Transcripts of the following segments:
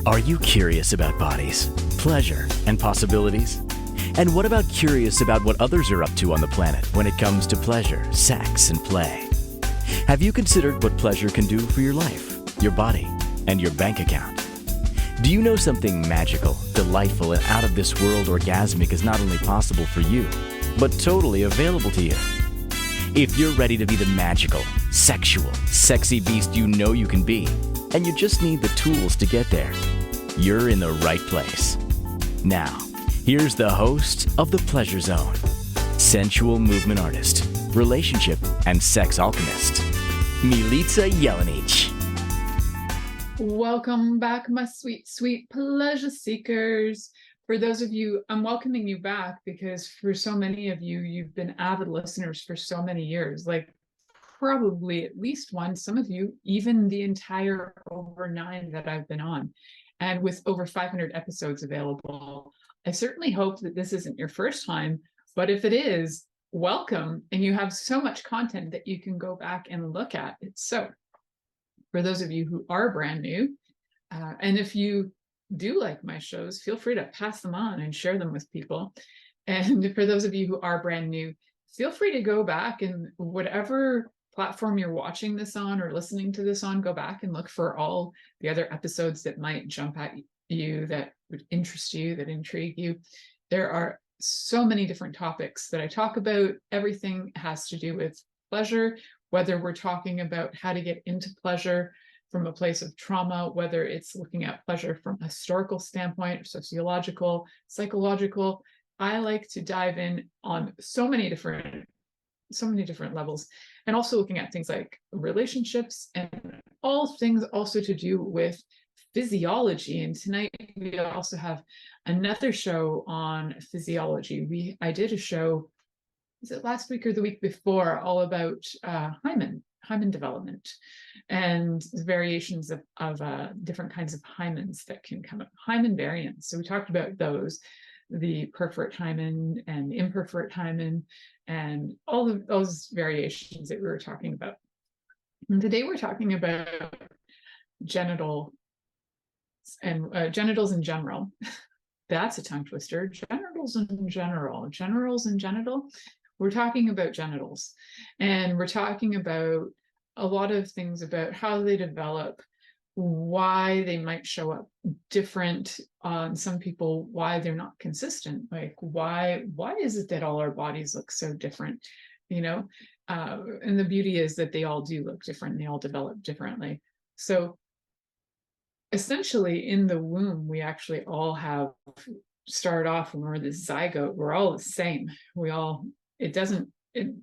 Are you curious about bodies, pleasure, and possibilities? And what about curious about what others are up to on the planet when it comes to pleasure, sex, and play? Have you considered what pleasure can do for your life, your body, and your bank account? Do you know something magical, delightful, and out of this world orgasmic is not only possible for you, but totally available to you? If you're ready to be the magical, sexual, sexy beast you know you can be, and you just need the tools to get there, you're in the right place. Now, here's the host of The Pleasure Zone, sensual movement artist, relationship and sex alchemist, Milica Jelenic. Welcome back, my sweet, sweet pleasure seekers. For those of you, I'm welcoming you back because for so many of you, you've been avid listeners for so many years, like probably at least one, some of you, even the entire over 9 that I've been on. And with over 500 episodes available, I certainly hope that this isn't your first time, but if it is, welcome. And you have so much content that you can go back and look at it. So for those of you who are brand new, and if you do like my shows, feel free to pass them on and share them with people. And for those of you who are brand new, feel free to go back and whatever platform you're watching this on or listening to this on, go back and look for all the other episodes that might jump at you, that would interest you, that intrigue you. There are so many different topics that I talk about. Everything has to do with pleasure, whether we're talking about how to get into pleasure from a place of trauma, whether it's looking at pleasure from a historical standpoint, sociological, psychological. I like to dive in on so many different levels, and also looking at things like relationships and all things also to do with physiology. And tonight we also have another show on physiology. I did a show, was it last week or the week before, all about hymen development and the variations of different kinds of hymens that can come up, hymen variants. So we talked about those, the perforate hymen and imperforate hymen, and all of those variations that we were talking about. And today we're talking about genitals and genitals in general. That's a tongue twister. Genitals in general. Generals and genital. We're talking about genitals, and we're talking about a lot of things about how they develop, why they might show up different on some people, why they're not consistent, like why is it that all our bodies look so different, and the beauty is that they all do look different, they all develop differently. So essentially in the womb, we actually all start off when we're the zygote, we're all the same.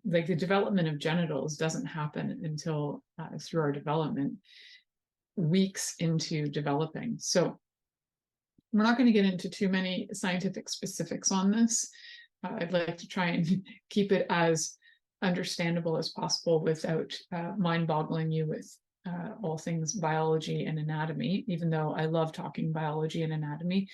Like the development of genitals doesn't happen until through our development, weeks into developing. So we're not going to get into too many scientific specifics on this. I'd like to try and keep it as understandable as possible without mind-boggling you with all things biology and anatomy, even though I love talking biology and anatomy.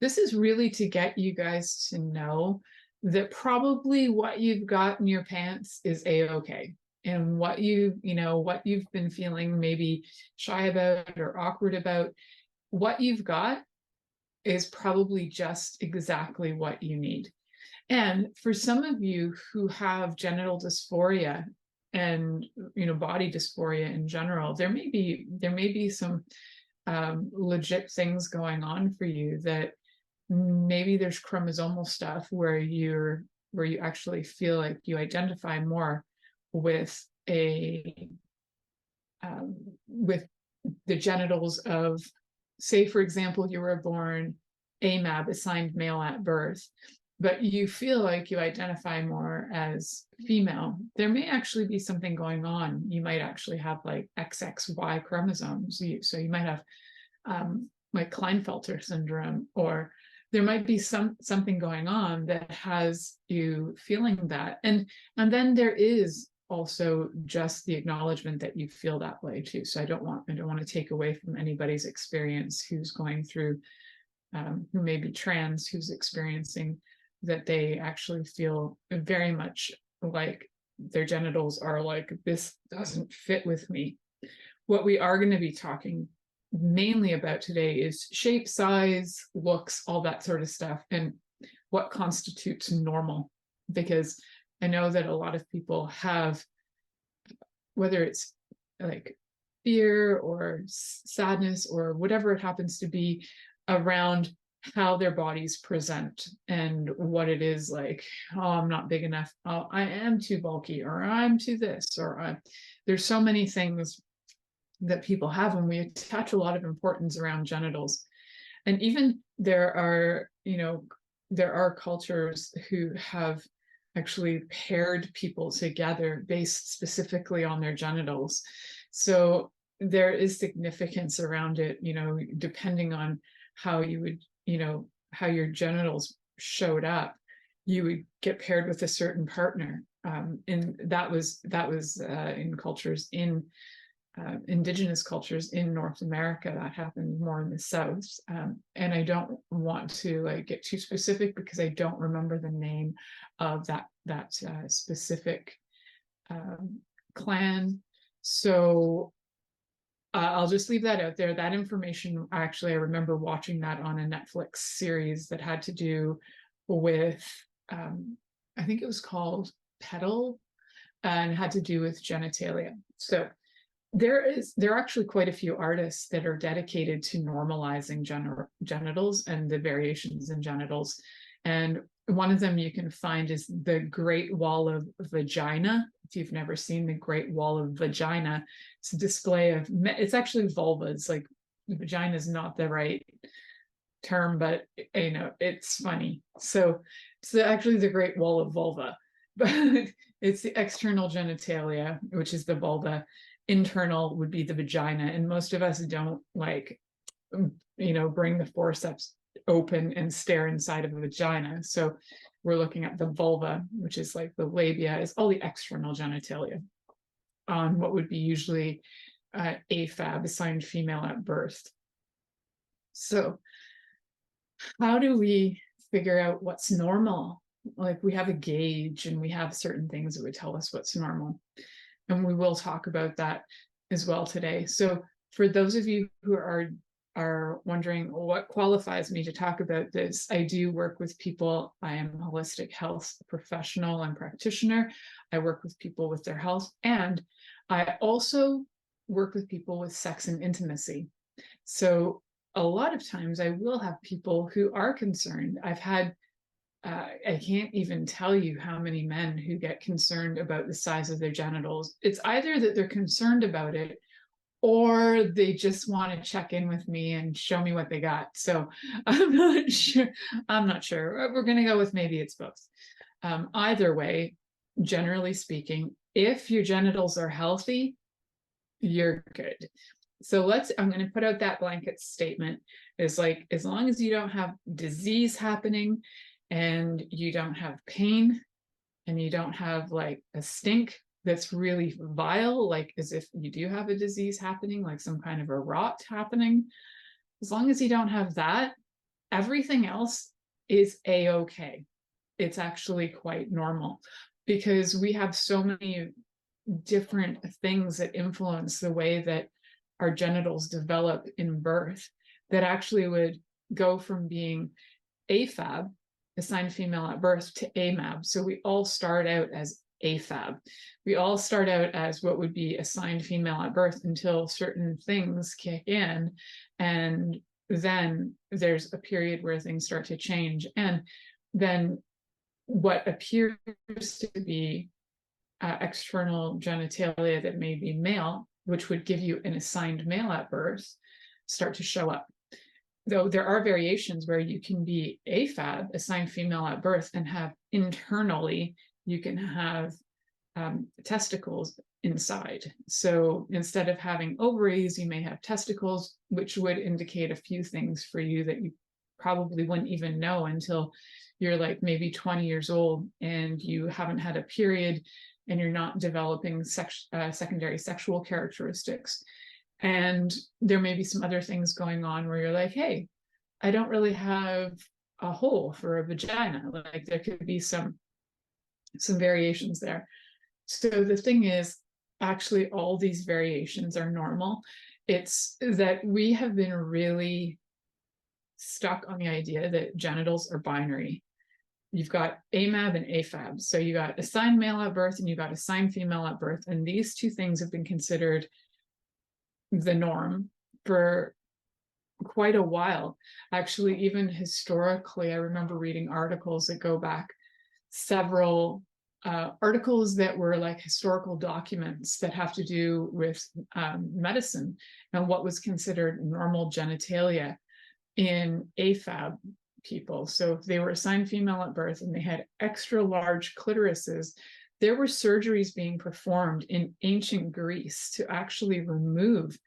This is really to get you guys to know that probably what you've got in your pants is a-okay. And what you've been feeling maybe shy about or awkward about, what you've got is probably just exactly what you need. And for some of you who have genital dysphoria and body dysphoria in general, there may be some legit things going on for you, that maybe there's chromosomal stuff where you actually feel like you identify more with with the genitals of, say for example, you were born AMAB, assigned male at birth, but you feel like you identify more as female. There may actually be something going on. You might actually have like XXY chromosomes, so you might have like Klinefelter syndrome, or there might be something going on that has you feeling that. And then there is also just the acknowledgement that you feel that way too. So I don't want to take away from anybody's experience who's going through, who may be trans, who's experiencing that they actually feel very much like their genitals are like, this doesn't fit with me. What we are going to be talking mainly about today is shape, size, looks, all that sort of stuff, and what constitutes normal. Because I know that a lot of people have, whether it's like fear or sadness or whatever it happens to be, around how their bodies present and what it is like. Oh, I'm not big enough. Oh, I am too bulky, or I'm too this, or there's so many things that people have, and we attach a lot of importance around genitals. And even there are, there are cultures who have actually paired people together based specifically on their genitals. So there is significance around it, depending on how you would, how your genitals showed up, you would get paired with a certain partner. And that was in cultures, in indigenous cultures in North America. That happened more in the South. And I don't want to get too specific because I don't remember the name of that specific clan. So I'll just leave that out there. That information, actually, I remember watching that on a Netflix series that had to do with, I think it was called Petal, and had to do with genitalia. So there are actually quite a few artists that are dedicated to normalizing genitals and the variations in genitals. And one of them you can find is the Great Wall of Vagina. If you've never seen the Great Wall of Vagina, it's a display of, it's actually vulvas. Like, vagina is not the right term, but it's funny. So it's actually the Great Wall of Vulva, but it's the external genitalia, which is the vulva. Internal would be the vagina, and most of us don't bring the forceps open and stare inside of a vagina. So we're looking at the vulva, which is like the labia, is all the external genitalia on what would be usually AFAB, assigned female at birth. So how do we figure out what's normal? Like, we have a gauge and we have certain things that would tell us what's normal. And we will talk about that as well today. So for those of you who are wondering what qualifies me to talk about this, I do work with people. I am a holistic health professional and practitioner. I work with people with their health, and I also work with people with sex and intimacy. So a lot of times I will have people who are concerned. I've had I can't even tell you how many men who get concerned about the size of their genitals. It's either that they're concerned about it, or they just want to check in with me and show me what they got. So I'm not sure. We're going to go with maybe it's both. Either way, generally speaking, if your genitals are healthy, you're good. So I'm going to put out that blanket statement. It's like, as long as you don't have disease happening, and you don't have pain, and you don't have like a stink that's really vile, like as if you do have a disease happening, like some kind of a rot happening, as long as you don't have that, everything else is a-okay. It's actually quite normal, because we have so many different things that influence the way that our genitals develop in birth, that actually would go from being AFAB, assigned female at birth, to AMAB. So we all start out as AFAB. We all start out as what would be assigned female at birth until certain things kick in. And then there's a period where things start to change. And then what appears to be external genitalia that may be male, which would give you an assigned male at birth, start to show up. Though there are variations where you can be AFAB, assigned female at birth, and have internally, you can have testicles inside. So instead of having ovaries, you may have testicles, which would indicate a few things for you that you probably wouldn't even know until you're like maybe 20 years old and you haven't had a period and you're not developing secondary sexual characteristics. And there may be some other things going on where you're like, hey, I don't really have a hole for a vagina. Like, there could be some variations there. So the thing is, actually, all these variations are normal. it's that we have been really stuck on the idea that genitals are binary. You've got AMAB and AFAB. So you got assigned male at birth and you got assigned female at birth. And these two things have been considered the norm for quite a while. Actually, even historically, I remember reading articles that go back several articles that were like historical documents that have to do with medicine and what was considered normal genitalia in AFAB people. So if they were assigned female at birth and they had extra large clitorises, there were surgeries being performed in ancient Greece to actually remove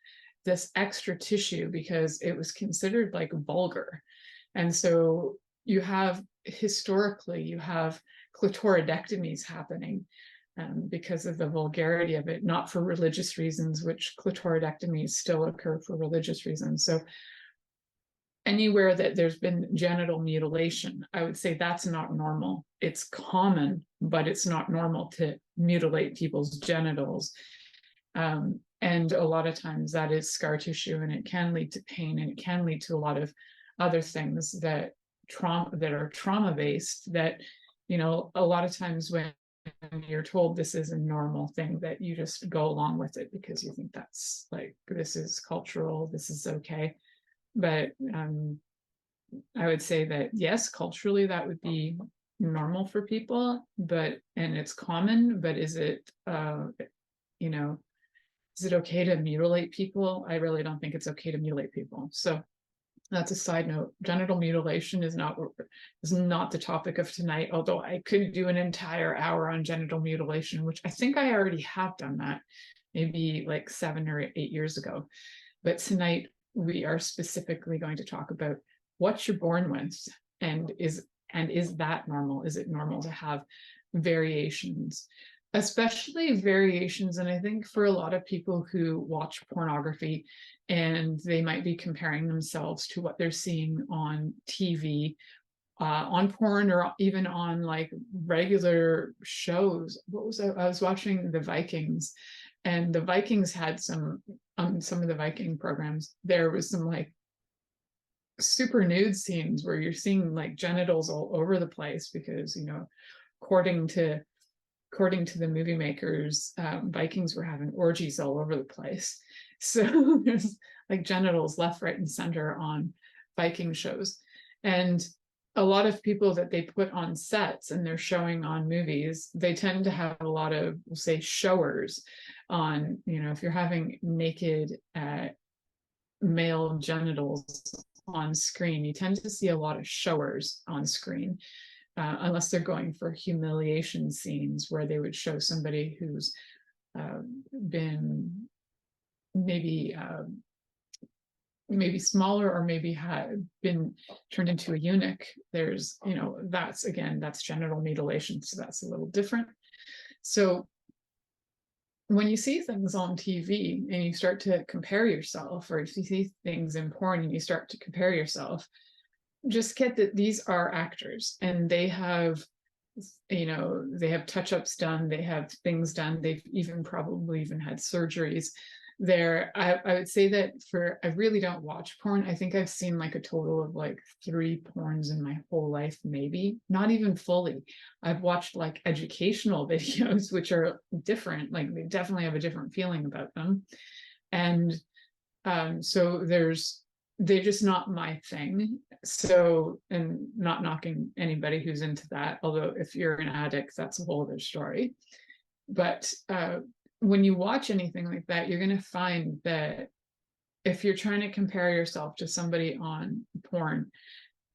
this extra tissue because it was considered like vulgar. And so you have historically, you have clitoridectomies happening because of the vulgarity of it, not for religious reasons, which clitoridectomies still occur for religious reasons. So anywhere that there's been genital mutilation, I would say that's not normal. It's common, but it's not normal to mutilate people's genitals. And a lot of times that is scar tissue, and it can lead to pain, and it can lead to a lot of other things that are trauma based, that, you know, a lot of times when you're told this is a normal thing, that you just go along with it because you think that's like, this is cultural, this is okay. But I would say that yes, culturally that would be normal for people, and it's common, but is it, you know, is it okay to mutilate people? I really don't think it's okay to mutilate people. So that's a side note. Genital mutilation is not the topic of tonight, although I could do an entire hour on genital mutilation, which I think I already have done that maybe like 7 or 8 years ago. But tonight we are specifically going to talk about what you're born with, and is that normal? Is it normal to have variations? Especially variations, and I think for a lot of people who watch pornography and they might be comparing themselves to what they're seeing on TV, on porn, or even on like regular shows. What was I was watching the Vikings, and the Vikings had some of the Viking programs, there was some like super nude scenes where you're seeing like genitals all over the place because, you know, according to the movie makers, Vikings were having orgies all over the place. So there's like genitals left, right, and center on Viking shows. And a lot of people that they put on sets and they're showing on movies, they tend to have a lot of, we'll say, showers on, you know, if you're having naked male genitals on screen, you tend to see a lot of showers on screen. Unless they're going for humiliation scenes where they would show somebody who's been maybe smaller, or maybe had been turned into a eunuch. There's, you know, that's genital mutilation, so that's a little different. So when you see things on TV and you start to compare yourself, or if you see things in porn and you start to compare yourself, just get that these are actors, and they have, you know, they have touch-ups done, they have things done, they've probably even had surgeries there. I would say that I really don't watch porn. I think I've seen like a total of like 3 porns in my whole life, maybe not even fully. I've watched like educational videos, which are different, like they definitely have a different feeling about them. And so they're just not my thing. So, and not knocking anybody who's into that, although if you're an addict, that's a whole other story. But when you watch anything like that, you're going to find that if you're trying to compare yourself to somebody on porn,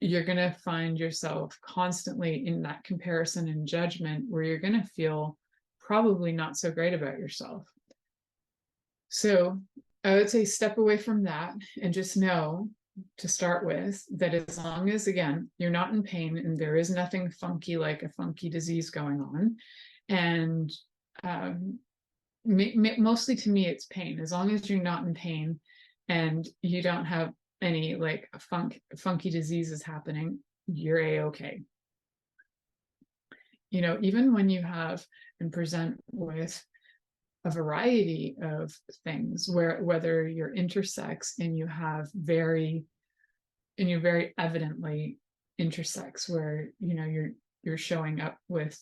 you're going to find yourself constantly in that comparison and judgment, where you're going to feel probably not so great about yourself. So I would say step away from that and just know, to start with, that as long as, again, you're not in pain and there is nothing funky like a funky disease going on, and mostly to me it's pain, as long as you're not in pain and you don't have any like funky diseases happening, you're a-okay. You know, even when you have and present with a variety of things, whether you're intersex and you're very evidently intersex, where you're showing up with,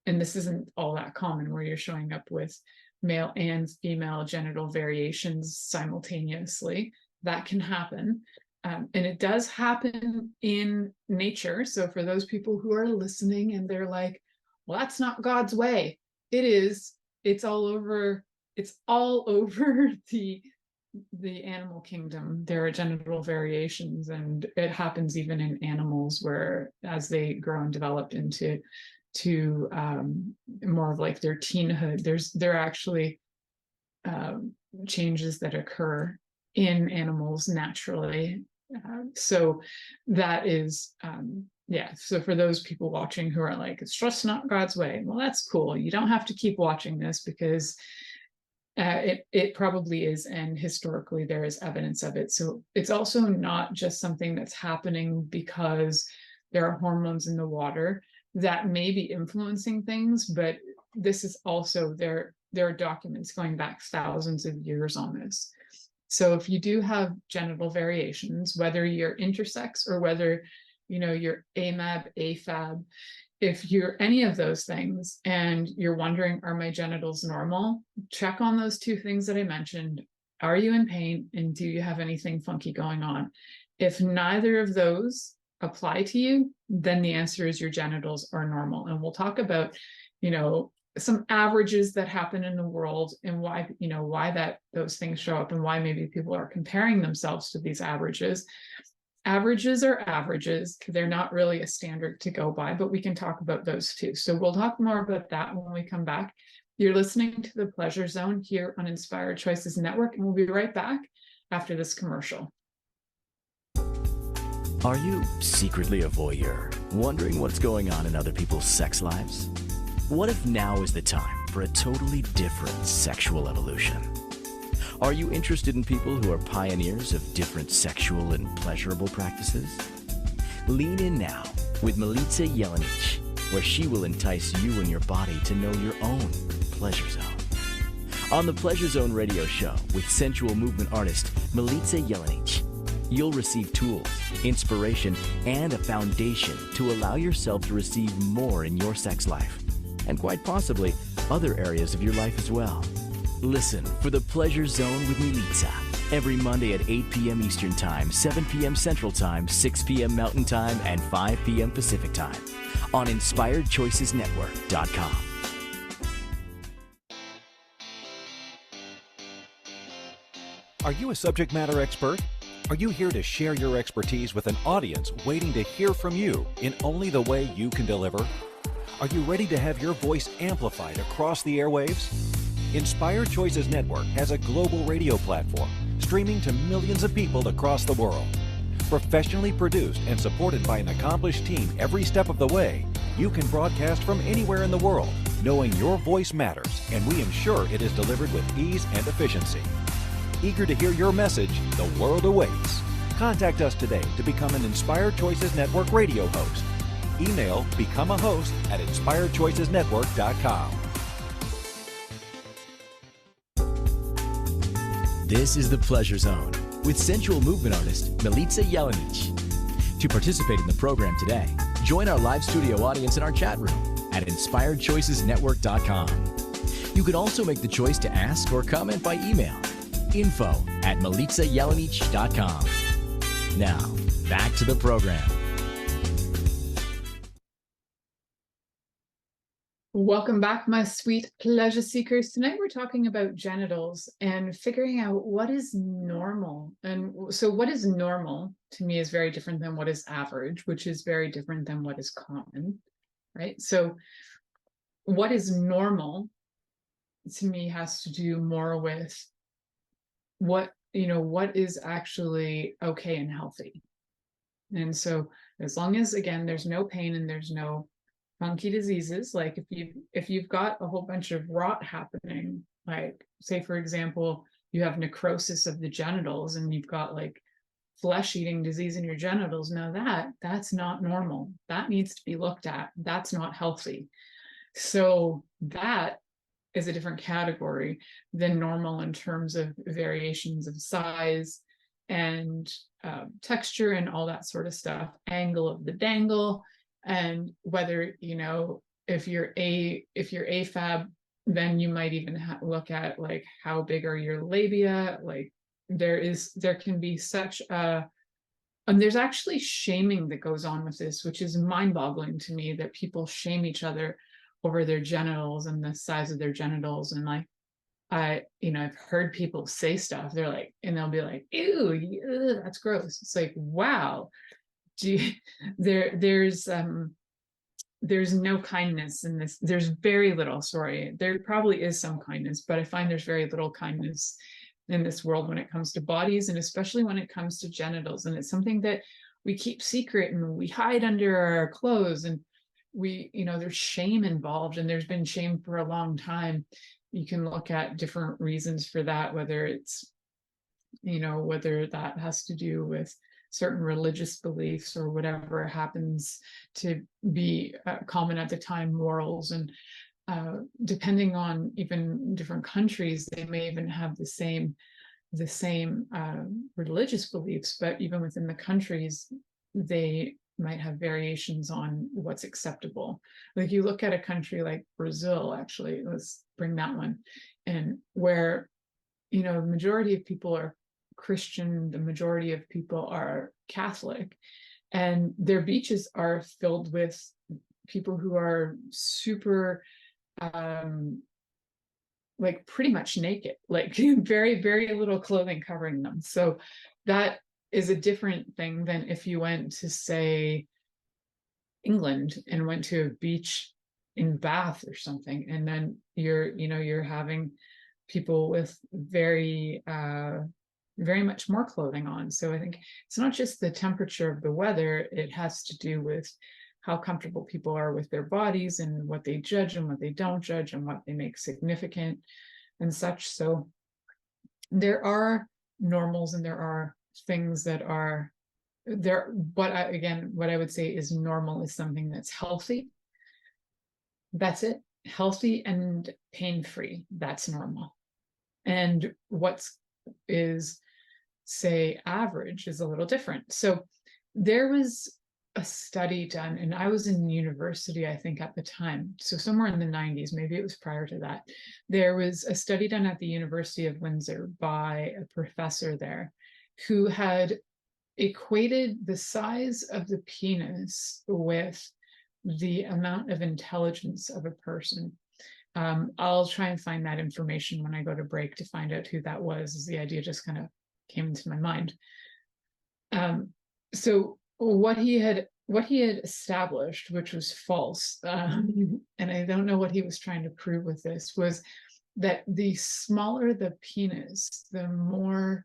and this isn't all that common, where you're showing up with male and female genital variations simultaneously. That can happen. And it does happen in nature. So for those people who are listening and they're like, well, that's not God's way. It is. It's all over the animal kingdom. There are genital variations, and it happens even in animals, where as they grow and develop into more of like their teenhood, there are actually changes that occur in animals naturally. So that is so for those people watching who are like, it's just not God's way, well, that's cool. You don't have to keep watching this, because it probably is, and historically there is evidence of it. So it's also not just something that's happening because there are hormones in the water that may be influencing things, but this is also, there are documents going back thousands of years on this. So if you do have genital variations, whether you're intersex or whether you're AMAB, AFAB, if you're any of those things and you're wondering, are my genitals normal? Check on those two things that I mentioned. Are you in pain, and do you have anything funky going on? If neither of those apply to you, then the answer is your genitals are normal. And we'll talk about, some averages that happen in the world, and why those things show up, and why maybe people are comparing themselves to these averages. Averages are averages. They're not really a standard to go by, but we can talk about those too. So we'll talk more about that when we come back. You're listening to The Pleasure Zone here on Inspired Choices Network, and we'll be right back after this commercial. Are you secretly a voyeur, wondering what's going on in other people's sex lives? What if now is the time for a totally different sexual evolution? Are you interested in people who are pioneers of different sexual and pleasurable practices? Lean in now with Milica Jelenic, where she will entice you and your body to know your own pleasure zone. On the Pleasure Zone radio show with sensual movement artist Milica Jelenic, you'll receive tools, inspiration, and a foundation to allow yourself to receive more in your sex life, and quite possibly other areas of your life as well. Listen for The Pleasure Zone with Milica every Monday at 8 p.m. Eastern Time, 7 p.m. Central Time, 6 p.m. Mountain Time, and 5 p.m. Pacific Time on InspiredChoicesNetwork.com. Are you a subject matter expert? Are you here to share your expertise with an audience waiting to hear from you in only the way you can deliver? Are you ready to have your voice amplified across the airwaves? Inspired Choices Network has a global radio platform streaming to millions of people across the world. Professionally produced and supported by an accomplished team every step of the way, you can broadcast from anywhere in the world, knowing your voice matters, and we ensure it is delivered with ease and efficiency. Eager to hear your message, the world awaits. Contact us today to become an Inspired Choices Network radio host. Email becomeahost@inspiredchoicesnetwork.com. This is The Pleasure Zone with sensual movement artist Milica Jelenic. To participate in the program today, join our live studio audience in our chat room at InspiredChoicesNetwork.com. You can also make the choice to ask or comment by email, info@milicajelenic.com. Now, back to the program. Welcome back, my sweet pleasure seekers. Tonight we're talking about genitals and figuring out what is normal. And so what is normal to me is very different than what is average, which is very different than what is common, right? So what is normal to me has to do more with what is actually okay and healthy. And so as long as, again, there's no pain and there's no funky diseases, like if you've got a whole bunch of rot happening, like say for example you have necrosis of the genitals and you've got like flesh-eating disease in your genitals, now that's not normal. That needs to be looked at. That's not healthy. So that is a different category than normal in terms of variations of size and texture and all that sort of stuff, angle of the dangle, and whether, you know, if you're AFAB, then you might even look at like how big are your labia. Like there can be such a, and there's actually shaming that goes on with this, which is mind-boggling to me, that people shame each other over their genitals and the size of their genitals. And like, I've heard people say stuff, they're like, and they'll be like, ew, that's gross. It's like, wow, there's no kindness in this. There's very little, sorry, there probably is some kindness, but I find there's very little kindness in this world when it comes to bodies, and especially when it comes to genitals. And it's something that we keep secret and we hide under our clothes, and there's shame involved, and there's been shame for a long time. You can look at different reasons for that, whether it's, whether that has to do with certain religious beliefs or whatever happens to be common at the time, morals, and depending on even different countries, they may even have the same religious beliefs, but even within the countries, they might have variations on what's acceptable. Like you look at a country like Brazil, actually, let's bring that one, and where, the majority of people are Christian, the majority of people are Catholic, and their beaches are filled with people who are super like pretty much naked, like very, very little clothing covering them. So that is a different thing than if you went to, say, England and went to a beach in Bath or something, and then you're having people with very much more clothing on. So I think it's not just the temperature of the weather, it has to do with how comfortable people are with their bodies and what they judge and what they don't judge and what they make significant and such. So there are normals and there are things that are there. But what I would say is normal is something that's healthy. That's it. Healthy and pain-free. That's normal. And what is, say, average is a little different. So there was a study done, and I was in university, I think, at the time, so somewhere in the 90s, maybe it was prior to that. There was a study done at the University of Windsor by a professor there who had equated the size of the penis with the amount of intelligence of a person. I'll try and find that information when I go to break to find out who that was, as the idea just kind of came into my mind. So what he had established, which was false, and I don't know what he was trying to prove with this, was that the smaller the penis, the more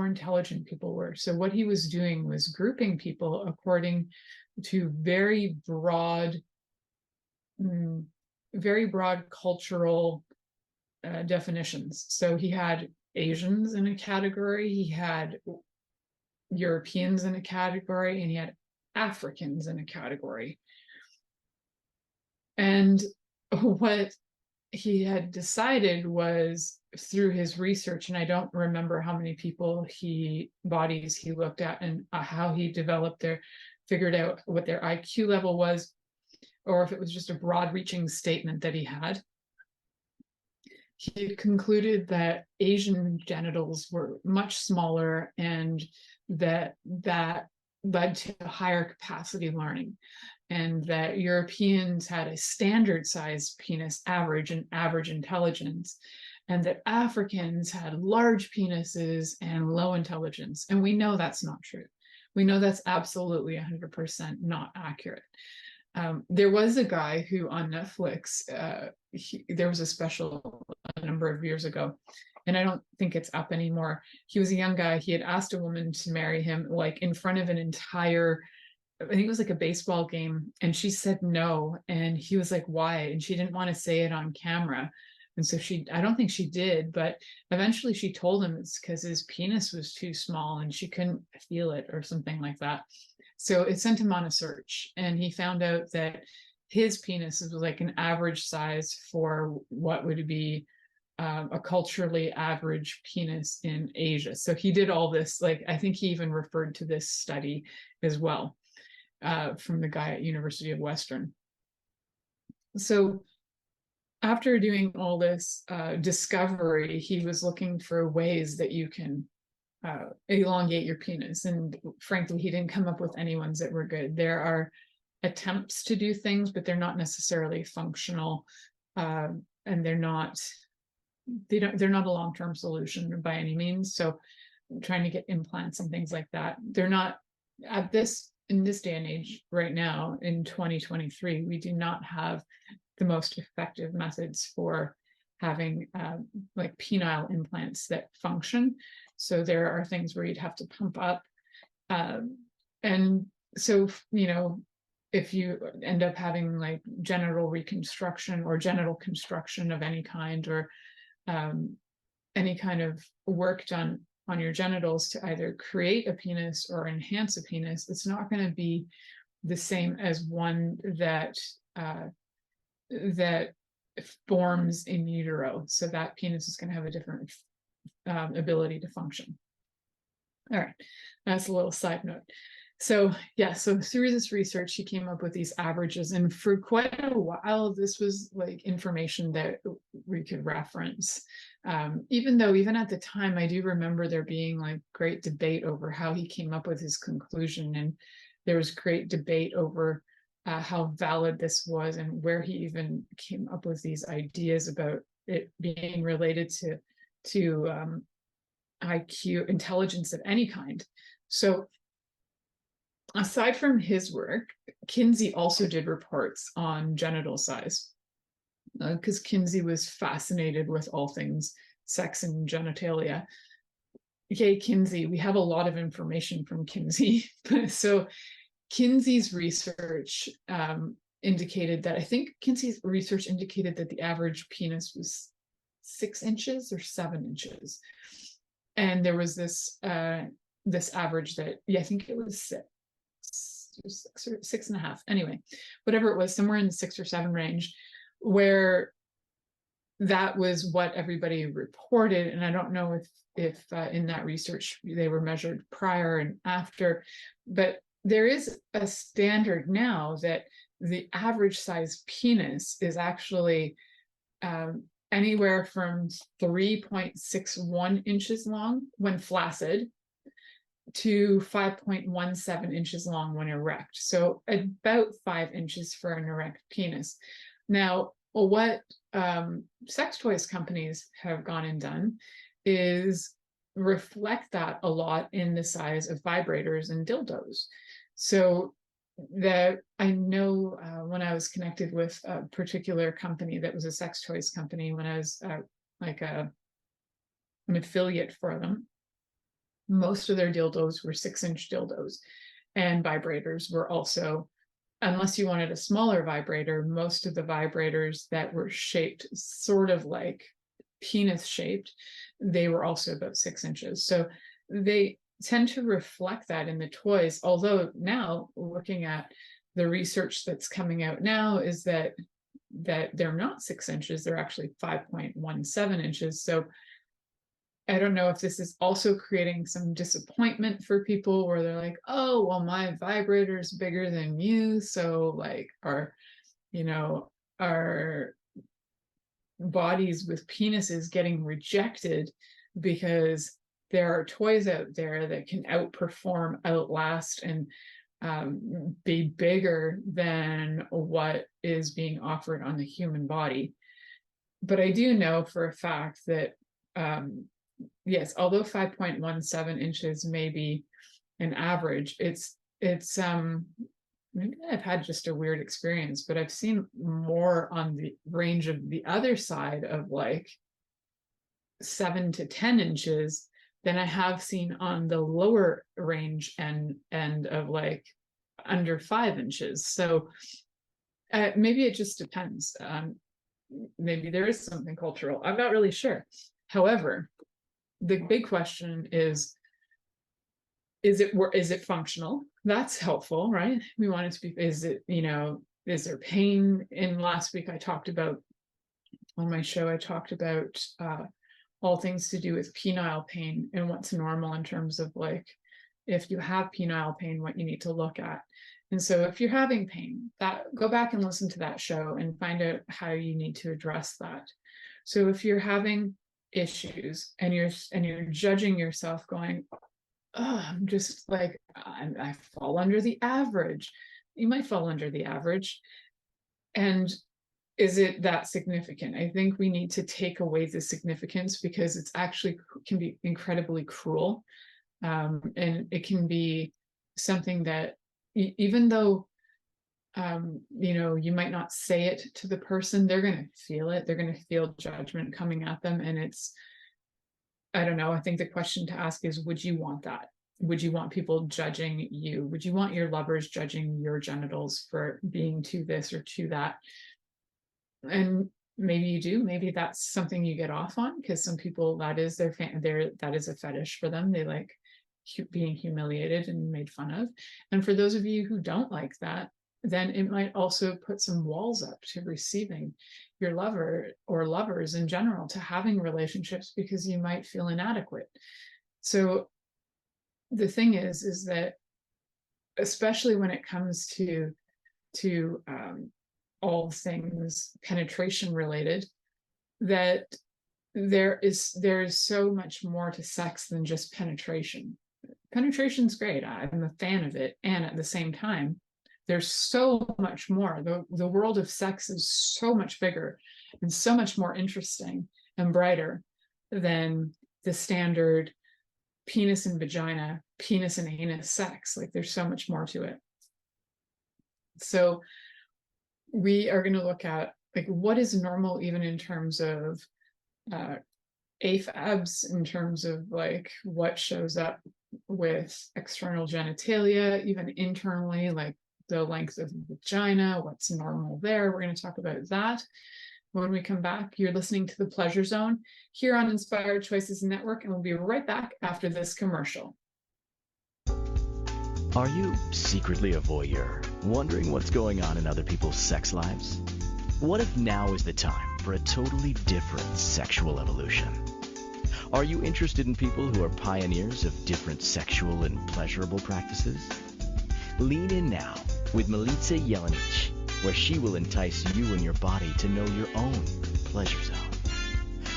intelligent people were. So what he was doing was grouping people according to very broad cultural definitions. So he had Asians in a category, he had Europeans in a category, and he had Africans in a category. And what he had decided was, through his research, and I don't remember how many bodies he looked at and how he figured out what their IQ level was, or if it was just a broad-reaching statement that he had. He concluded that Asian genitals were much smaller, and that led to higher capacity learning, and that Europeans had a standard size penis, average intelligence, and that Africans had large penises and low intelligence. And we know that's not true. We know that's absolutely 100% not accurate. There was a guy who on Netflix, there was a special a number of years ago, and I don't think it's up anymore. He was a young guy. He had asked a woman to marry him, like in front of an entire, I think it was like a baseball game, and she said no. And he was like, why? And she didn't want to say it on camera. And so I don't think she did, but eventually she told him it's because his penis was too small and she couldn't feel it or something like that. So it sent him on a search, and he found out that his penis was like an average size for what would be a culturally average penis in Asia. So he did all this, like, I think he even referred to this study as well, from the guy at University of Western. So after doing all this discovery, he was looking for ways that you can elongate your penis. And frankly, he didn't come up with any ones that were good. There are attempts to do things, but they're not necessarily functional, and they're not a long-term solution by any means. So trying to get implants and things like that, they're not in this day and age right now in 2023, we do not have the most effective methods for having like penile implants that function. So there are things where you'd have to pump up. And so, you know, if you end up having like genital reconstruction or genital construction of any kind, or any kind of work done on your genitals to either create a penis or enhance a penis, it's not going to be the same as one that that forms in utero. So that penis is going to have a different ability to function. All right, that's a little side note. So yeah, so through this research, he came up with these averages, and for quite a while, this was like information that we could reference. Even though, even at the time, I do remember there being like great debate over how he came up with his conclusion, and there was great debate over how valid this was and where he even came up with these ideas about it being related to IQ, intelligence of any kind. So aside from his work, Kinsey also did reports on genital size, because Kinsey was fascinated with all things sex and genitalia. Okay, Kinsey, we have a lot of information from Kinsey. So Kinsey's research indicated that, I think Kinsey's research indicated that the average penis was 6 inches or 7 inches. And there was this this average that, yeah, I think it was 6.5. Anyway, whatever it was, somewhere in the 6 or 7 range, where that was what everybody reported. And I don't know if in that research they were measured prior and after, but there is a standard now that the average size penis is actually anywhere from 3.61 inches long when flaccid to 5.17 inches long when erect. So about 5 inches for an erect penis. Now, what sex toys companies have gone and done is reflect that a lot in the size of vibrators and dildos. So that I know when I was connected with a particular company that was a sex toys company, when I was like an affiliate for them, most of their dildos were 6-inch dildos, and vibrators were also, unless you wanted a smaller vibrator, most of the vibrators that were shaped sort of like penis shaped, they were also about 6 inches. So they tend to reflect that in the toys. Although now, looking at the research that's coming out now, is that they're not 6 inches, they're actually 5.17 inches. So I don't know if this is also creating some disappointment for people, where they're like, oh, well, my vibrator is bigger than you, so like our bodies with penises getting rejected because there are toys out there that can outperform, outlast, and be bigger than what is being offered on the human body. But I do know for a fact that yes, although 5.17 inches may be an average, it's maybe I've had just a weird experience, but I've seen more on the range of the other side of like 7 to 10 inches than I have seen on the lower range end of like under 5 inches. So maybe it just depends. Maybe there is something cultural. I'm not really sure. However, the big question is it functional? That's helpful, right? We want it to be, is it, is there pain? In last week, on my show, I talked about all things to do with penile pain and what's normal in terms of like, if you have penile pain, what you need to look at. And so if you're having pain, go back and listen to that show and find out how you need to address that. So if you're having issues and you're judging yourself going, oh, I'm just like, I fall under the average. You might fall under the average. And is it that significant? I think we need to take away the significance, because it's actually can be incredibly cruel. And it can be something that, even though, you might not say it to the person, they're going to feel it. They're going to feel judgment coming at them. And I don't know. I think the question to ask is, would you want that? Would you want people judging you? Would you want your lovers judging your genitals for being to this or to that? And maybe you do. Maybe that's something you get off on, because some people, that is that is a fetish for them. They like being humiliated and made fun of. And for those of you who don't like that, then it might also put some walls up to receiving your lover or lovers in general, to having relationships, because you might feel inadequate. So the thing is that, especially when it comes to all things penetration related, that there is so much more to sex than just penetration. Penetration's great. I'm a fan of it. And at the same time, there's so much more. The world of sex is so much bigger and so much more interesting and brighter than the standard penis and vagina, penis and anus sex. Like, there's so much more to it. So we are going to look at like what is normal, even in terms of AFABs, in terms of like what shows up with external genitalia, even internally, like the length of the vagina, what's normal there. We're going to talk about that when we come back. You're listening to The Pleasure Zone here on Inspired Choices Network, and we'll be right back after this commercial. Are you secretly a voyeur, wondering what's going on in other people's sex lives? What if now is the time for a totally different sexual evolution? Are you interested in people who are pioneers of different sexual and pleasurable practices? Lean in now with Milica Jelenic, where she will entice you and your body to know your own pleasure zone.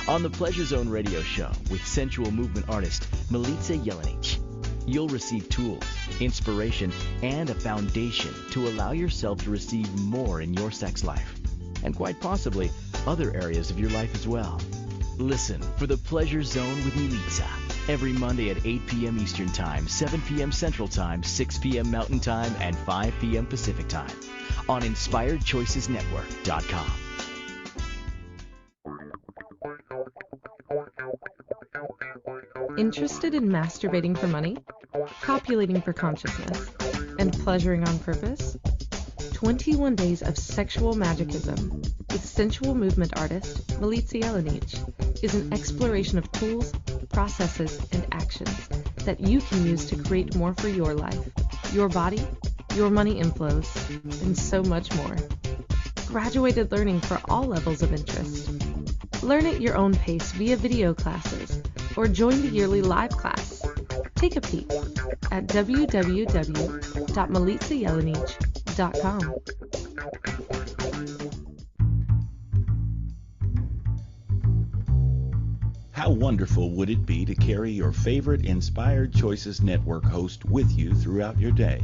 On the Pleasure Zone radio show with sensual movement artist Milica Jelenic, you'll receive tools, inspiration, and a foundation to allow yourself to receive more in your sex life, and quite possibly other areas of your life as well. Listen for The Pleasure Zone with Milica every Monday at 8 p.m. Eastern Time, 7 p.m. Central Time, 6 p.m. Mountain Time, and 5 p.m. Pacific Time on InspiredChoicesNetwork.com. Interested in masturbating for money, copulating for consciousness, and pleasuring on purpose? 21 Days of Sexual Magicism with sensual movement artist Milica Jelenic is an exploration of tools, processes, and actions that you can use to create more for your life, your body, your money inflows, and so much more. Graduated learning for all levels of interest. Learn at your own pace via video classes or join the yearly live class. Take a peek at www.milicajelenic.com. How wonderful would it be to carry your favorite Inspired Choices Network host with you throughout your day?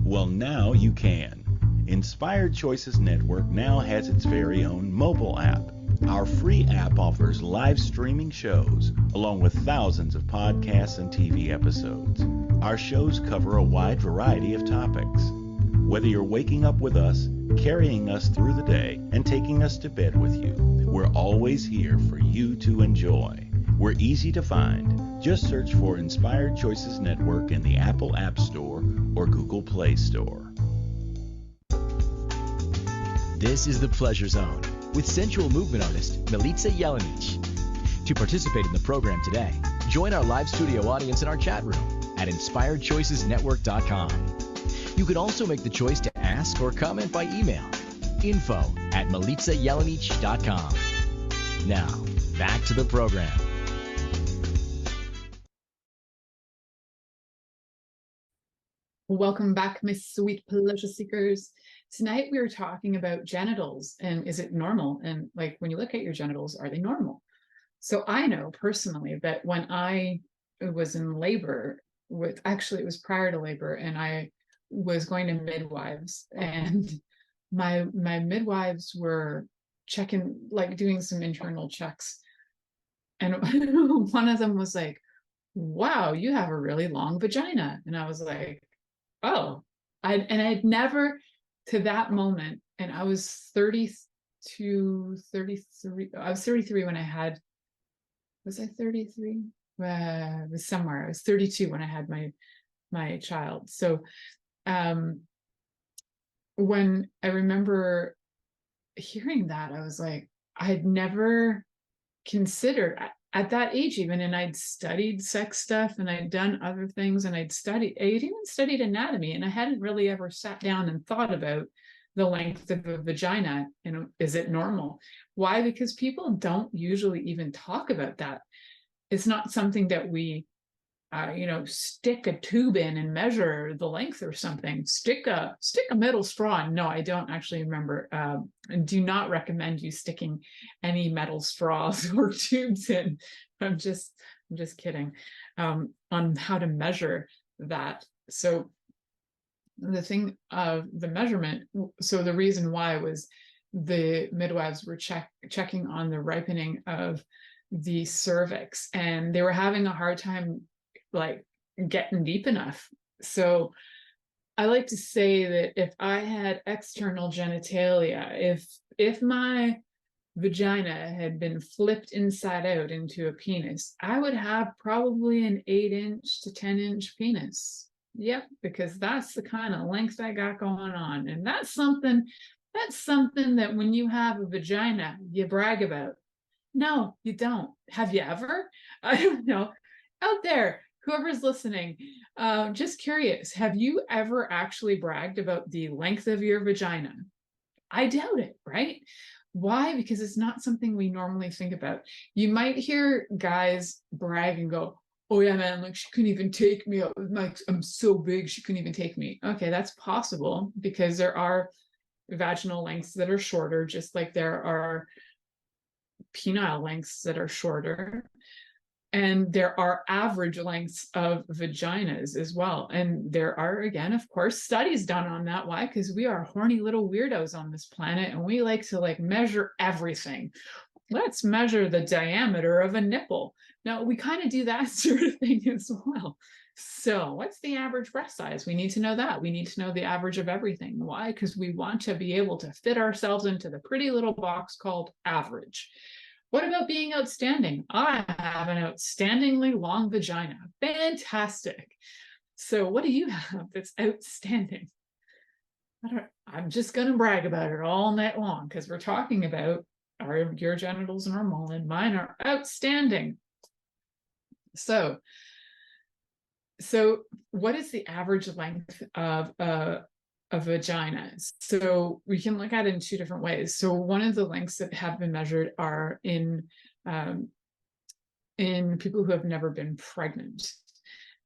Well, now you can. Inspired Choices Network now has its very own mobile app. Our free app offers live streaming shows, along with thousands of podcasts and TV episodes. Our shows cover a wide variety of topics. Whether you're waking up with us, carrying us through the day, and taking us to bed with you, we're always here for you to enjoy. We're easy to find. Just search for Inspired Choices Network in the Apple App Store or Google Play Store. This is The Pleasure Zone with sensual movement artist Milica Jelenic. To participate in the program today, join our live studio audience in our chat room at InspiredChoicesNetwork.com. You can also make the choice to ask ask or comment by email. info@milicajelenic.com. Now, back to the program. Welcome back, my sweet pleasure seekers. Tonight we are talking about genitals and is it normal? And like when you look at your genitals, are they normal? So I know personally that when I was in labor it was prior to labor, and I was going to midwives, and my midwives were checking, like doing some internal checks. And one of them was like, wow, you have a really long vagina. And I was like, oh, I'd never to that moment, and I was 32, 33. I was 33 when I had, was I 33? It was somewhere. I was 32 when I had my child. So when I remember hearing that, I was like, I had never considered at that age even, and I'd studied sex stuff and I'd done other things, and I'd even studied anatomy, and I hadn't really ever sat down and thought about the length of a vagina. Is it normal? Why? Because people don't usually even talk about that. It's not something that we stick a tube in and measure the length or something. Stick a metal straw in. No, I don't actually remember, and do not recommend you sticking any metal straws or tubes in. I'm just kidding, on how to measure that. So the thing of the measurement, so the reason why was the midwives were checking on the ripening of the cervix, and they were having a hard time like getting deep enough. So I like to say that if I had external genitalia, if my vagina had been flipped inside out into a penis, I would have probably an 8-inch to 10-inch penis. Yep, because that's the kind of length I got going on. And that's something that when you have a vagina, you brag about. No, you don't. Have you ever? I don't know. Out there, whoever's listening, just curious, have you ever actually bragged about the length of your vagina? I doubt it, right? Why? Because it's not something we normally think about. You might hear guys brag and go, oh yeah, man, like she couldn't even take me. I'm so big, she couldn't even take me. Okay, that's possible because there are vaginal lengths that are shorter, just like there are penile lengths that are shorter. And there are average lengths of vaginas as well. And there are, again, of course, studies done on that. Why? Because we are horny little weirdos on this planet, and we like to measure everything. Let's measure the diameter of a nipple. Now, we kind of do that sort of thing as well. So what's the average breast size? We need to know that. We need to know the average of everything. Why? Because we want to be able to fit ourselves into the pretty little box called average. What about being outstanding? I have an outstandingly long vagina. Fantastic. So what do you have that's outstanding? I'm just going to brag about it all night long because we're talking about, are your genitals normal? And mine are outstanding. So what is the average length of a vagina? So we can look at it in two different ways. So one of the lengths that have been measured are in people who have never been pregnant,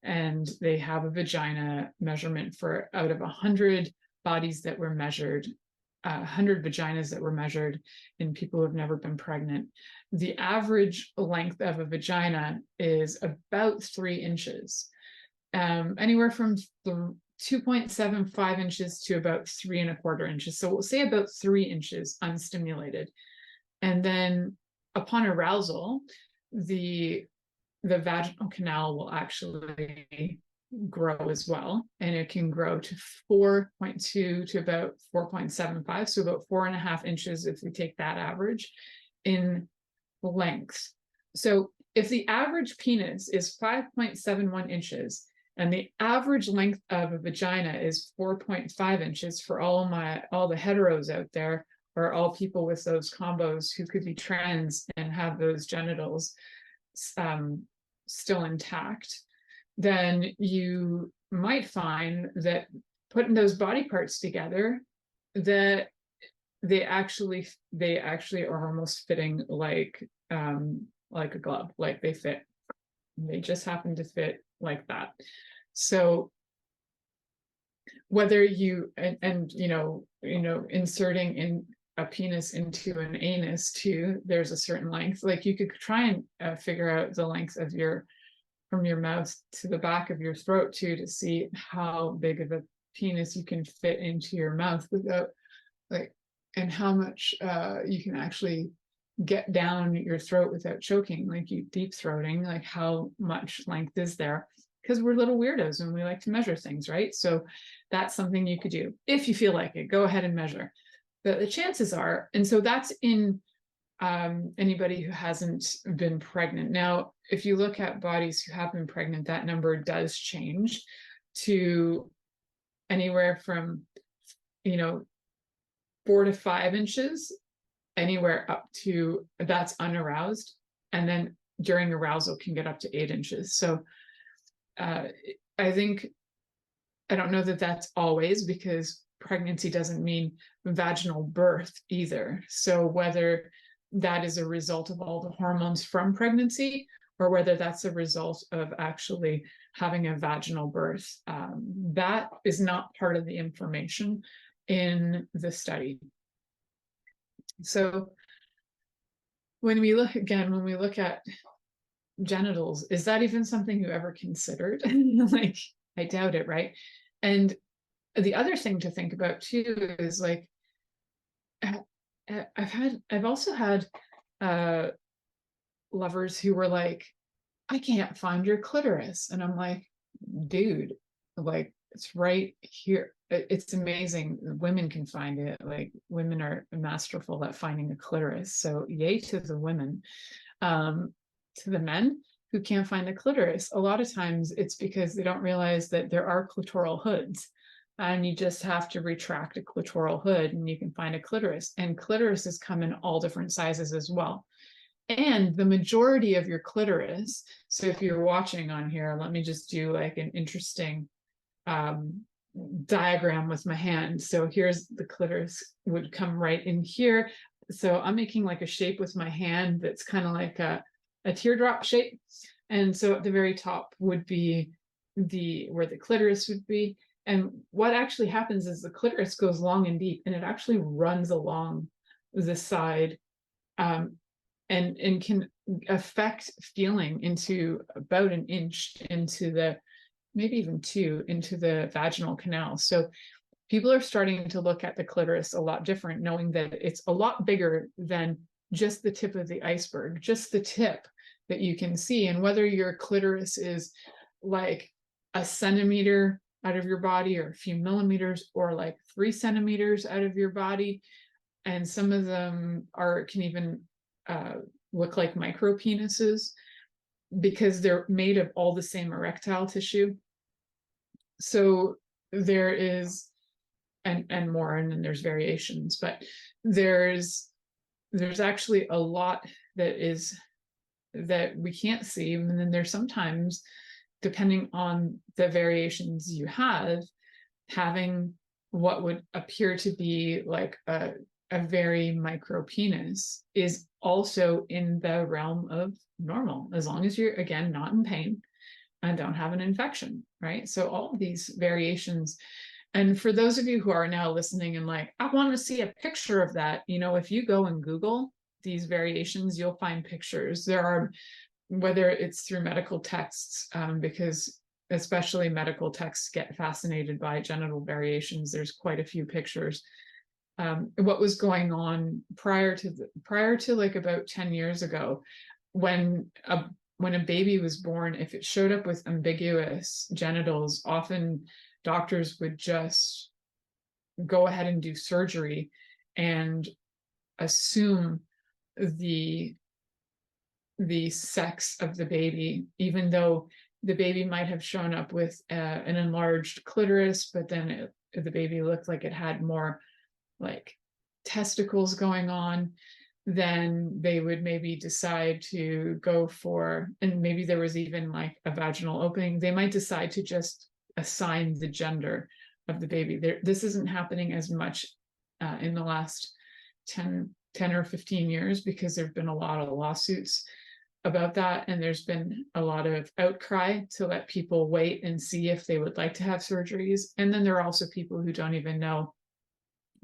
and they have a vagina measurement for out of 100 bodies that were measured, 100 vaginas that were measured in people who have never been pregnant. The average length of a vagina is about 3 inches, anywhere from 2.75 inches to about 3¼ inches. So we'll say about 3 inches unstimulated. And then upon arousal, the vaginal canal will actually grow as well. And it can grow to 4.2 to about 4.75. So about 4.5 inches if we take that average in length. So if the average penis is 5.71 inches, and the average length of a vagina is 4.5 inches for all the heteros out there, or all people with those combos who could be trans and have those genitals still intact, then you might find that putting those body parts together that they actually are almost fitting like a glove, like they fit. They just happen to fit like that. So whether you and inserting in a penis into an anus too, there's a certain length. Like you could try and figure out the length of from your mouth to the back of your throat too, to see how big of a penis you can fit into your mouth without and how much you can actually get down your throat without choking, like you deep throating, like how much length is there, because we're little weirdos and we like to measure things, right? So that's something you could do if you feel like it. Go ahead and measure. But the chances are, and so that's in anybody who hasn't been pregnant. Now, if you look at bodies who have been pregnant, that number does change to anywhere from 4 to 5 inches, anywhere up to, that's unaroused, and then during arousal can get up to 8 inches. So I think, I don't know that that's always, because pregnancy doesn't mean vaginal birth either. So whether that is a result of all the hormones from pregnancy, or whether that's a result of actually having a vaginal birth, that is not part of the information in the study. So when we look at genitals, is that even something you ever considered? Like, I doubt it, right? And the other thing to think about too is like, I've also had lovers who were like, I can't find your clitoris. And I'm like, dude, like, it's right here. It's amazing. Women can find it. Like, women are masterful at finding a clitoris. So yay to the women. To the men who can't find a clitoris, a lot of times it's because they don't realize that there are clitoral hoods, and you just have to retract a clitoral hood and you can find a clitoris. And clitorises come in all different sizes as well. And the majority of your clitoris, so if you're watching on here, let me just do like an interesting diagram with my hand. So here's the clitoris, would come right in here. So I'm making like a shape with my hand that's kind of like a teardrop shape. And so at the very top would be where the clitoris would be. And what actually happens is the clitoris goes long and deep, and it actually runs along the side, and can affect feeling into about an inch into the, maybe even 2, into the vaginal canal. So people are starting to look at the clitoris a lot different, knowing that it's a lot bigger than just the tip of the iceberg, just the tip that you can see. And whether your clitoris is like a centimeter out of your body, or a few millimeters, or like 3 centimeters out of your body, and some of them can even look like micro penises, because they're made of all the same erectile tissue. So there is, and more, and then there's variations, but there's actually a lot that we can't see. And then there's sometimes, depending on the variations you have, having what would appear to be like a very micro penis is also in the realm of normal, as long as you're, again, not in pain and don't have an infection, right? So all of these variations. And for those of you who are now listening and like, I want to see a picture of that, if you go and Google these variations, you'll find pictures. There are, whether it's through medical texts, because especially medical texts get fascinated by genital variations. There's quite a few pictures. What was going on prior to like about 10 years ago, when a baby was born, if it showed up with ambiguous genitals, often doctors would just go ahead and do surgery and assume the sex of the baby, even though the baby might have shown up with an enlarged clitoris, but then the baby looked like it had more like testicles going on. Then they would maybe decide to go for, and maybe there was even like a vaginal opening, they might decide to just assign the gender of the baby. This isn't happening as much in the last 10 or 15 years, because there've been a lot of lawsuits about that, and there's been a lot of outcry to let people wait and see if they would like to have surgeries. And then there are also people who don't even know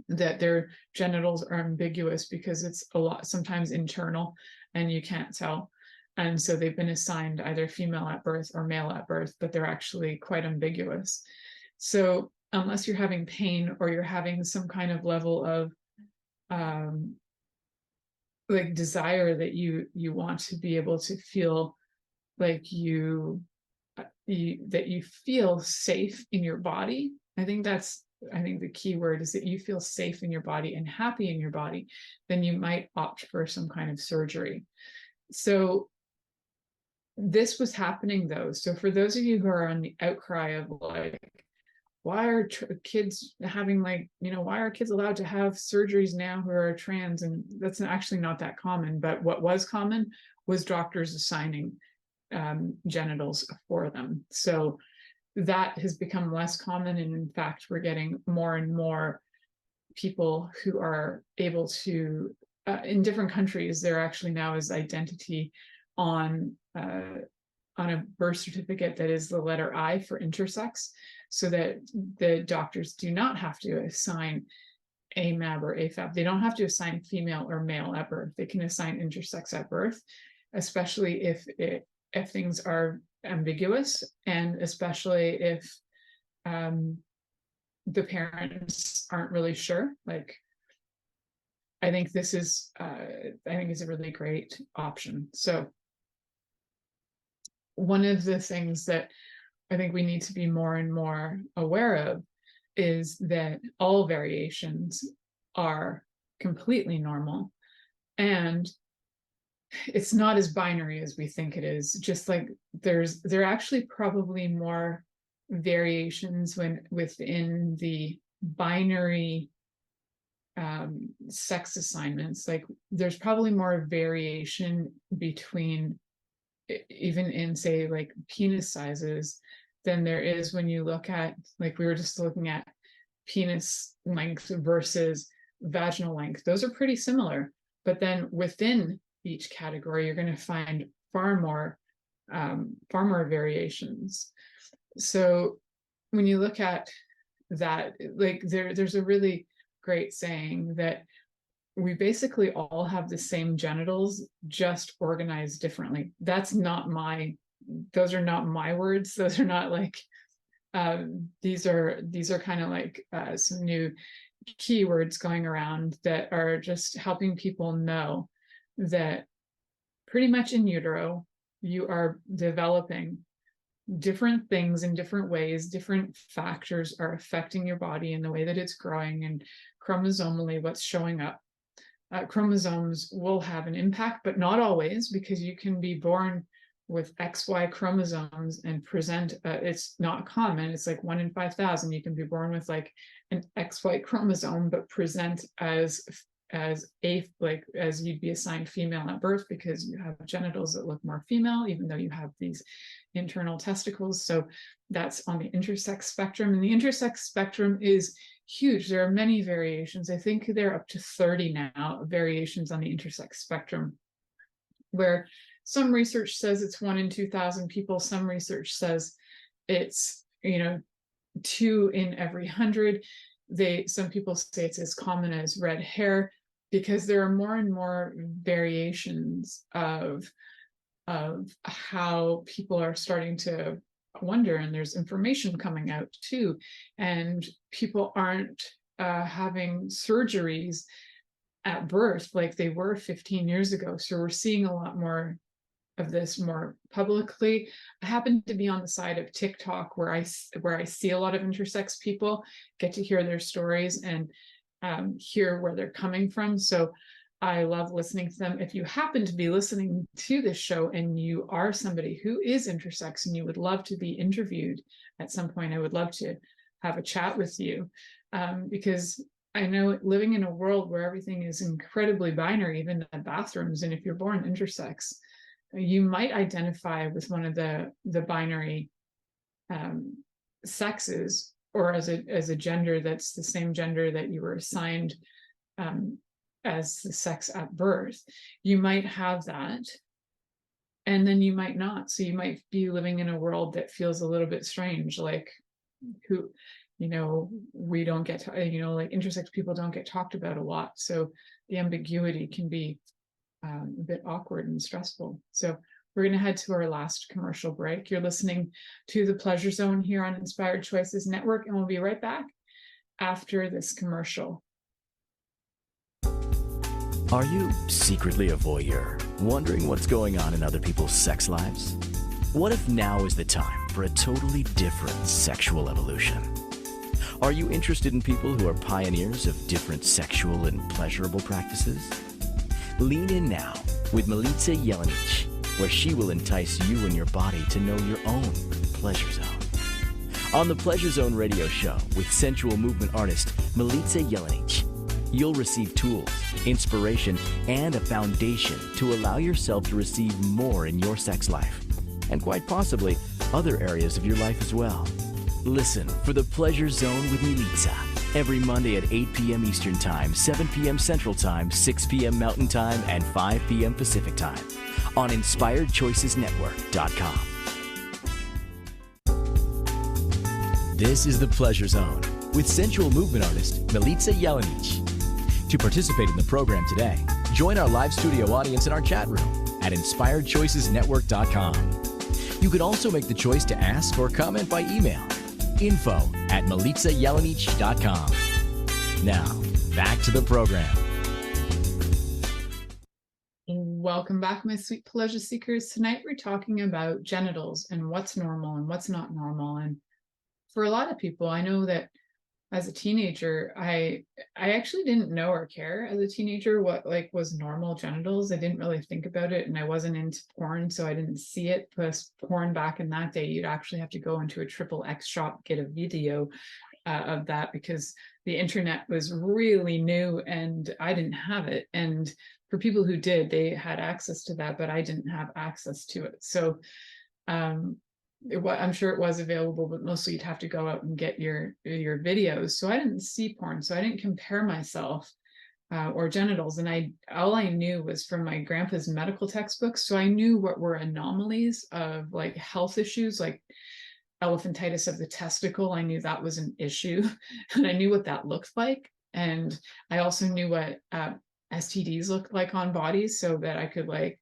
that their genitals are ambiguous, because it's a lot sometimes internal and you can't tell, and so they've been assigned either female at birth or male at birth, but they're actually quite ambiguous. So unless you're having pain or you're having some kind of level of like desire that you want to be able to feel like you that you feel safe in your body, I think the key word is that you feel safe in your body and happy in your body, then you might opt for some kind of surgery. So this was happening though. So for those of you who are on the outcry of like, why are kids having like, why are kids allowed to have surgeries now who are trans? And that's actually not that common. But what was common was doctors assigning genitals for them. So that has become less common. And in fact, we're getting more and more people who are able to, in different countries, there actually now is identity on a birth certificate that is the letter I for intersex, so that the doctors do not have to assign AMAB or AFAB. They don't have to assign female or male at birth. They can assign intersex at birth, especially if things are ambiguous, and especially if the parents aren't really sure. Like, I think this is is a really great option. So one of the things that I think we need to be more and more aware of is that all variations are completely normal, and it's not as binary as we think it is. Just like there are actually probably more variations within the binary sex assignments. Like there's probably more variation between, even in say like penis sizes, than there is when you look at, like we were just looking at penis length versus vaginal length. Those are pretty similar, but then within each category, you're going to find far more variations. So when you look at that, like there's a really great saying that we basically all have the same genitals, just organized differently. Those are not my words. Those are not like, these are kind of like some new keywords going around that are just helping people know that pretty much in utero, you are developing different things in different ways. Different factors are affecting your body in the way that it's growing, and chromosomally what's showing up. Chromosomes will have an impact, but not always, because you can be born with XY chromosomes and present, it's not common. It's like 1 in 5,000. You can be born with like an XY chromosome, but present as you'd be assigned female at birth, because you have genitals that look more female, even though you have these internal testicles. So that's on the intersex spectrum, and the intersex spectrum is huge. There are many variations. I think there are up to 30 now variations on the intersex spectrum, where some research says it's 1 in 2,000 people. Some research says it's 2 in every 100. Some people say it's as common as red hair, because there are more and more variations of how people are starting to wonder, and there's information coming out too, and people aren't having surgeries at birth like they were 15 years ago. So we're seeing a lot more of this more publicly. I happen to be on the side of TikTok where I see a lot of intersex people, get to hear their stories and hear where they're coming from. So I love listening to them. If you happen to be listening to this show and you are somebody who is intersex and you would love to be interviewed at some point, I would love to have a chat with you, because I know living in a world where everything is incredibly binary, even the bathrooms, and if you're born intersex, you might identify with one of the binary sexes, or as a gender that's the same gender that you were assigned as the sex at birth, you might have that, and then you might not. So you might be living in a world that feels a little bit strange, like who, we don't get to, like intersex people don't get talked about a lot. So the ambiguity can be a bit awkward and stressful. So we're going to head to our last commercial break. You're listening to The Pleasure Zone here on Inspired Choices Network, and we'll be right back after this commercial. Are you secretly a voyeur, wondering what's going on in other people's sex lives? What if now is the time for a totally different sexual evolution? Are you interested in people who are pioneers of different sexual and pleasurable practices? Lean in now with Milica Jelenic, where she will entice you and your body to know your own pleasure zone. On the Pleasure Zone radio show with sensual movement artist Milica Jelenic, you'll receive tools, inspiration, and a foundation to allow yourself to receive more in your sex life, and quite possibly other areas of your life as well. Listen for The Pleasure Zone with Milica every Monday at 8 p.m. Eastern Time, 7 p.m. Central Time, 6 p.m. Mountain Time, and 5 p.m. Pacific Time on InspiredChoicesNetwork.com. This is The Pleasure Zone with sensual movement artist Milica Jelenic. To participate in the program today, join our live studio audience in our chat room at InspiredChoicesNetwork.com. You can also make the choice to ask or comment by email, info@MilicaJelenic.com. Now, back to the program. Welcome back, my sweet pleasure seekers. Tonight we're talking about genitals and what's normal and what's not normal. And for a lot of people, I know that as a teenager, I actually didn't know or care as a teenager what was normal genitals. I didn't really think about it, and I wasn't into porn, so I didn't see it. Plus, porn back in that day, you'd actually have to go into a XXX shop, get a video of that, because the internet was really new and I didn't have it. And for people who did, they had access to that, but I didn't have access to it. So I'm sure it was available, but mostly you'd have to go out and get your videos. So I didn't see porn, so I didn't compare myself or genitals. And all I knew was from my grandpa's medical textbooks. So I knew what were anomalies of like health issues, like elephantitis of the testicle. I knew that was an issue, and I knew what that looked like. And I also knew what STDs looked like on bodies, so that I could I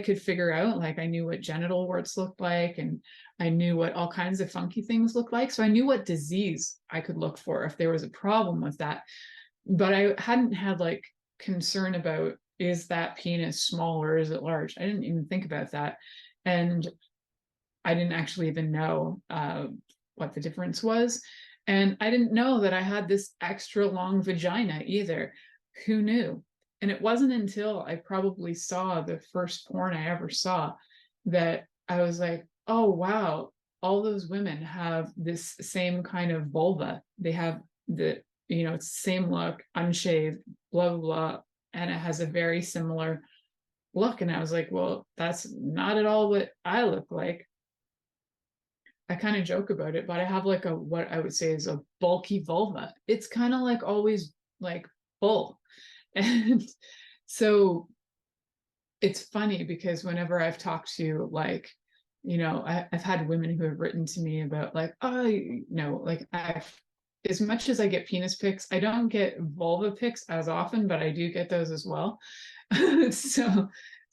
could figure out. Like, I knew what genital warts looked like, and I knew what all kinds of funky things looked like. So I knew what disease I could look for if there was a problem with that. But I hadn't had concern about, is that penis small or is it large? I didn't even think about that. And I didn't actually even know what the difference was. And I didn't know that I had this extra long vagina either. Who knew? And it wasn't until I probably saw the first porn I ever saw that I was like, oh, wow, all those women have this same kind of vulva. They have the, it's the same look, unshaved, blah, blah, blah. And it has a very similar look. And I was like, well, that's not at all what I look like. I kind of joke about it, but I have what I would say is a bulky vulva. It's kind of always full. And so it's funny because whenever I've talked to I've had women who have written to me about as much as I get penis pics, I don't get vulva pics as often, but I do get those as well. So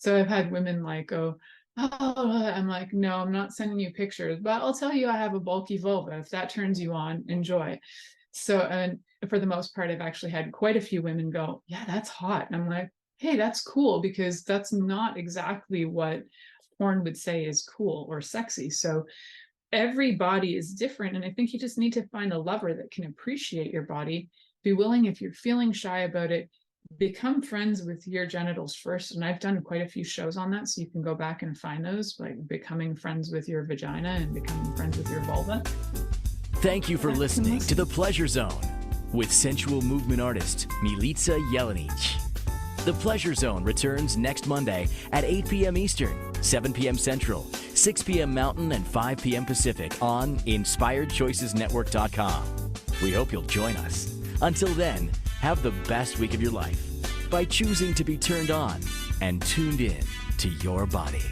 I've had women go, oh, I'm like, no, I'm not sending you pictures, but I'll tell you I have a bulky vulva. If that turns you on, enjoy. So, and for the most part, I've actually had quite a few women go, yeah, that's hot. And I'm like, hey, that's cool, because that's not exactly what porn would say is cool or sexy. So every body is different. And I think you just need to find a lover that can appreciate your body, be willing, if you're feeling shy about it, become friends with your genitals first. And I've done quite a few shows on that, so you can go back and find those, becoming friends with your vagina and becoming friends with your vulva. Thank you for listening to The Pleasure Zone with sensual movement artist Milica Jelenic. The Pleasure Zone returns next Monday at 8 p.m. Eastern, 7 p.m. Central, 6 p.m. Mountain and 5 p.m. Pacific on InspiredChoicesNetwork.com. We hope you'll join us. Until then, have the best week of your life by choosing to be turned on and tuned in to your body.